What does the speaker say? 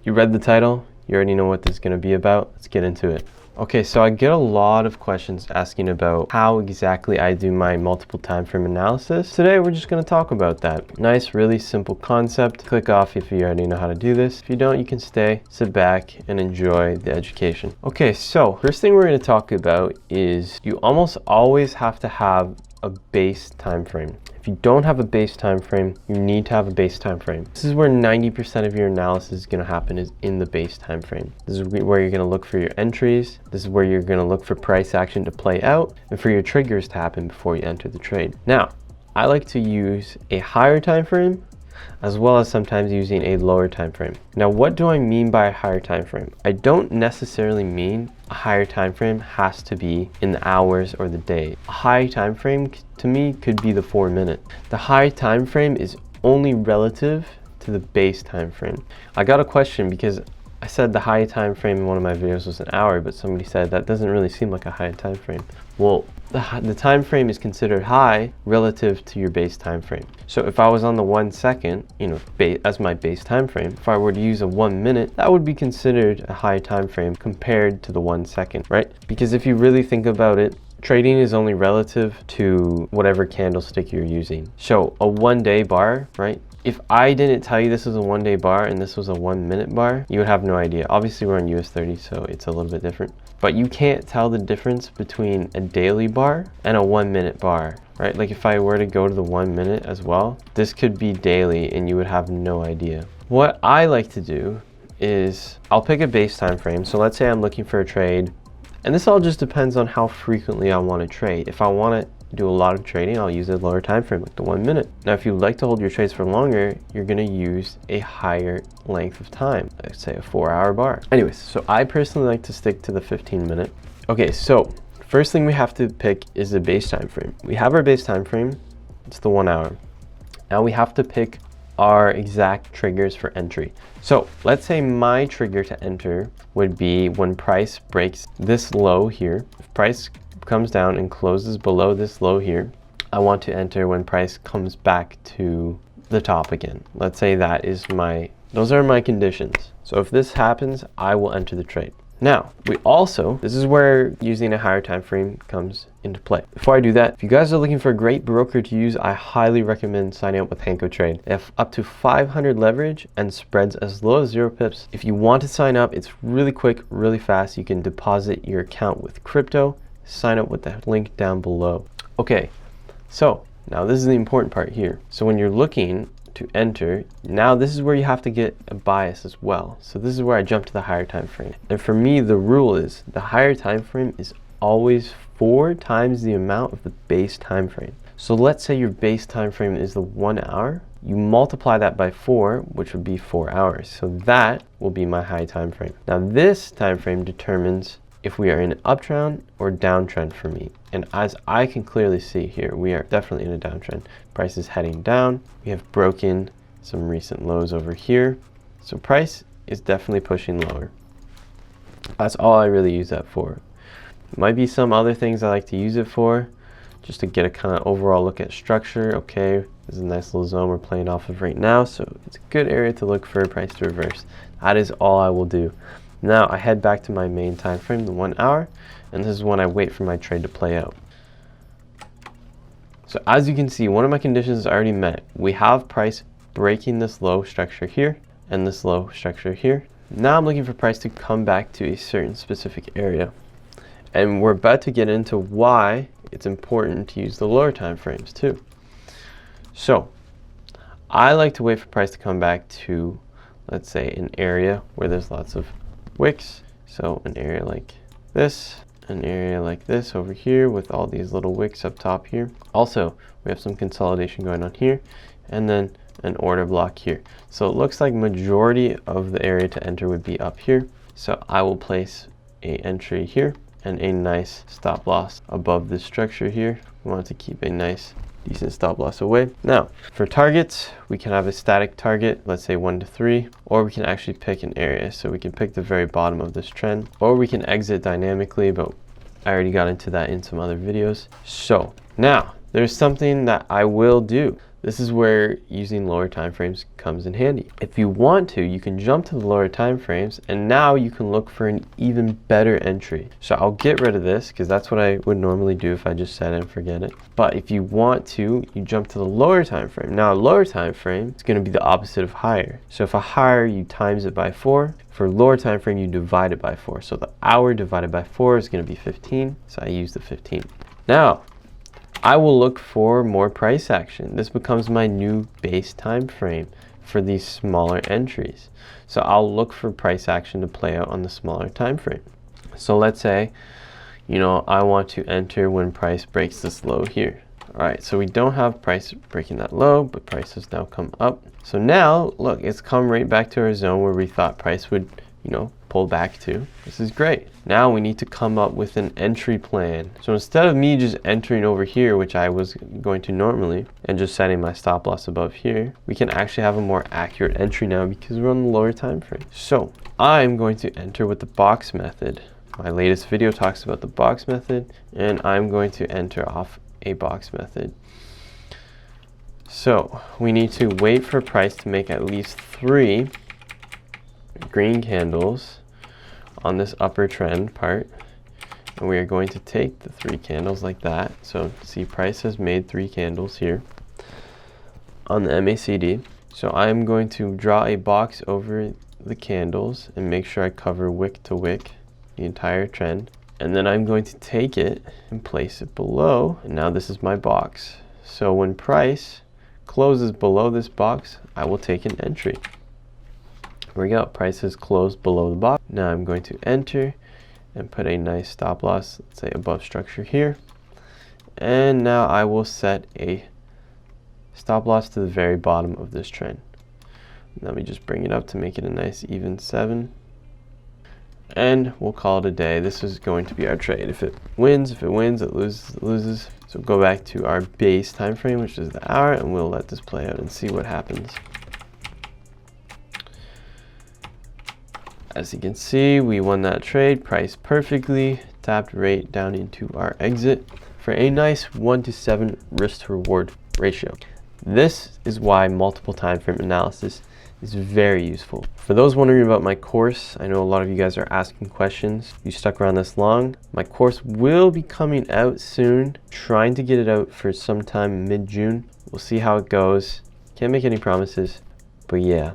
You read the title, you already know what this is going to be about. Let's get into it. Okay, so I get a lot of questions asking about how exactly I do my multiple time frame analysis. Today we're just going to talk about that. Nice, really simple concept. Click off if you already know how to do this. If you don't, you can stay, sit back, and enjoy the education. Okay, so first thing we're going to talk about is you almost always have to have a base time frame. If you don't have a base time frame, you need to have a base time frame. This is where 90% of your analysis is going to happen, is in the base time frame. This is where you're going to look for your entries. This is where you're going to look for price action to play out and for your triggers to happen before you enter the trade. Now, I like to use a higher time frame as well as sometimes using a lower time frame. Now, what do I mean by a higher time frame? I don't necessarily mean a higher time frame has to be in the hours or the day. A high time frame to me could be the 4 minute. The high time frame is only relative to the base time frame. I got a question because I said the high time frame in one of my videos was an hour, but somebody said that doesn't really seem like a high time frame. Well, the time frame is considered high relative to your base time frame. So if I was on the 1 second, as my base time frame, if I were to use a 1 minute, that would be considered a high time frame compared to the 1 second, right? Because if you really think about it, trading is only relative to whatever candlestick you're using. So a 1 day bar, right? If I didn't tell you this was a 1 day bar and this was a 1 minute bar, you would have no idea. Obviously we're on US 30, so it's a little bit different. But you can't tell the difference between a daily bar and a 1 minute bar, right? Like if I were to go to the 1 minute as well, this could be daily and you would have no idea. What I like to do is I'll pick a base time frame. So let's say I'm looking for a trade, and this all just depends on how frequently I want to trade. If I want to do a lot of trading, I'll use a lower time frame, like the 1 minute. Now, if you like to hold your trades for longer, you're going to use a higher length of time, let's say a 4-hour bar. Anyways, so I personally like to stick to the 15 minute. Okay, so first thing we have to pick is the base time frame. We have our base time frame, it's the 1 hour. Now we have to pick our exact triggers for entry. So let's say my trigger to enter would be when price breaks this low here. If price comes down and closes below this low here, I want to enter when price comes back to the top again. Let's say those are my conditions. So if this happens, I will enter the trade. Now, this is where using a higher time frame comes into play. Before I do that, if you guys are looking for a great broker to use, I highly recommend signing up with Hanko Trade. They have up to 500 leverage and spreads as low as 0 pips. If you want to sign up, it's really quick, really fast. You can deposit your account with crypto. Sign up with the link down below. Okay, so now this is the important part here. So when you're looking to enter, now this is where you have to get a bias as well. So this is where I jump to the higher time frame. And for me, the rule is the higher time frame is always 4 times the amount of the base time frame. So let's say your base time frame is the 1 hour. You multiply that by 4, which would be 4 hours. So that will be my high time frame. Now this time frame determines if we are in an uptrend or downtrend for me. And as I can clearly see here, we are definitely in a downtrend. Price is heading down. We have broken some recent lows over here. So price is definitely pushing lower. That's all I really use that for. Might be some other things I like to use it for, just to get a kind of overall look at structure. Okay, this is a nice little zone we're playing off of right now. So it's a good area to look for a price to reverse. That is all I will do. Now I head back to my main time frame, the 1 hour, and this is when I wait for my trade to play out. So as you can see, one of my conditions is already met. We have price breaking this low structure here and this low structure here. Now I'm looking for price to come back to a certain specific area. And we're about to get into why it's important to use the lower time frames too. So I like to wait for price to come back to, let's say, an area where there's lots of wicks. So an area like this, an area like this over here with all these little wicks up top here. Also, we have some consolidation going on here, and then an order block here. So it looks like majority of the area to enter would be up here. So I will place a entry here and a nice stop loss above this structure here. We want to keep a nice decent stop loss away. Now for targets, we can have a static target, let's say 1 to 3, or we can actually pick an area. So we can pick the very bottom of this trend, or we can exit dynamically, but I already got into that in some other videos. So now there's something that I will do. This is where using lower time frames comes in handy. If you want to, you can jump to the lower time frames, and now you can look for an even better entry. So I'll get rid of this because that's what I would normally do if I just set it and forget it. But if you want to, you jump to the lower time frame. Now a lower time frame is going to be the opposite of higher. So if a higher, you times it by 4. For lower time frame, you divide it by 4. So the hour divided by 4 is going to be 15. So I use the 15. Now, I will look for more price action. This becomes my new base time frame for these smaller entries. So I'll look for price action to play out on the smaller time frame. So let's say, I want to enter when price breaks this low here. All right, so we don't have price breaking that low, but price has now come up. So now, look, it's come right back to our zone where we thought price would, pull back to. This is great. Now we need to come up with an entry plan. So instead of me just entering over here, which I was going to normally, and just setting my stop loss above here, we can actually have a more accurate entry now because we're on the lower time frame. So I'm going to enter with the box method. My latest video talks about the box method, and I'm going to enter off a box method. So we need to wait for price to make at least 3 green candles on this upper trend part, and we are going to take the 3 candles like that. So see, price has made 3 candles here on the MACD. So I'm going to draw a box over the candles and make sure I cover wick to wick the entire trend, and then I'm going to take it and place it below, and now this is my box. So when price closes below this box, I will take an entry. Here we go, price is closed below the box. Now I'm going to enter and put a nice stop loss, let's say above structure here. And now I will set a stop loss to the very bottom of this trend. Let me just bring it up to make it a nice even 7. And we'll call it a day. This is going to be our trade. If it wins, it loses, it loses. So go back to our base time frame, which is the hour, and we'll let this play out and see what happens. As you can see, we won that trade, price perfectly, tapped right down into our exit for a nice 1 to 7 risk to reward ratio. This is why multiple time frame analysis is very useful. For those wondering about my course, I know a lot of you guys are asking questions. You stuck around this long. My course will be coming out soon, trying to get it out for sometime mid-June. We'll see how it goes. Can't make any promises, but yeah.